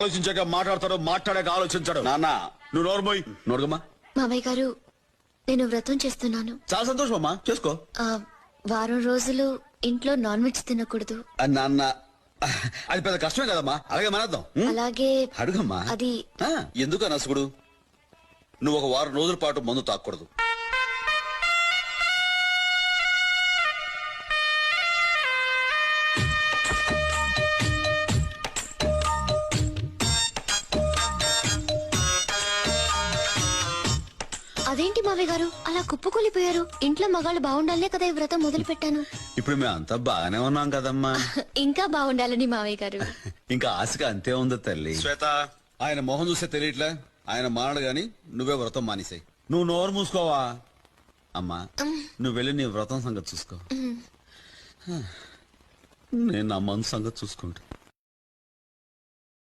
ఆలోచించాక మాట్లాడతాడు, మాట్లాడాక ఆలోచించాడు. నాన్న నువ్వు నోరుమోయ్. నోరుగమ్మా. మావయ్య గారు, నేను వ్రతం చేస్తున్నాను. చాలా సంతోషం అమ్మా, చేసుకో. వారం రోజులు ఇంట్లో నాన్ వెజ్ తినకూడదు. నాన్న అది పెద్ద కష్టమే కదమ్మా, అలాగే మానేద్దాం. అలాగే అడుగమ్మా. అది ఎందుకు అనసుకుడు, నువ్వు ఒక వారం రోజుల పాటు మందు తాకూడదు. అదేంటి మావయ్య గారు అలా కుప్పకూలిపోయారు? ఇంట్లో మగాళ్ళు బాగుండాలనే కదా ఈ వ్రతం మొదలు పెట్టాను. ఇప్పుడు మేము అంతా బాగానే ఉన్నాం కదమ్మా. ఇంకా బాగుండాలని మావయ్య గారు. ఇంకా ఆశగా అంతే ఉంది తల్లి. శ్వేత, ఆయన మొహం చూస్తే తెలియట్లే, ఆయన మానడు గాని నువ్వే వ్రతం మానేసాయి. నువ్వు నోరు మూసుకోవా అమ్మా. నువ్వు వెళ్ళి నీ వ్రతం సంగతి చూసుకో, నేను నా మనసు సంగతి చూసుకుంటా.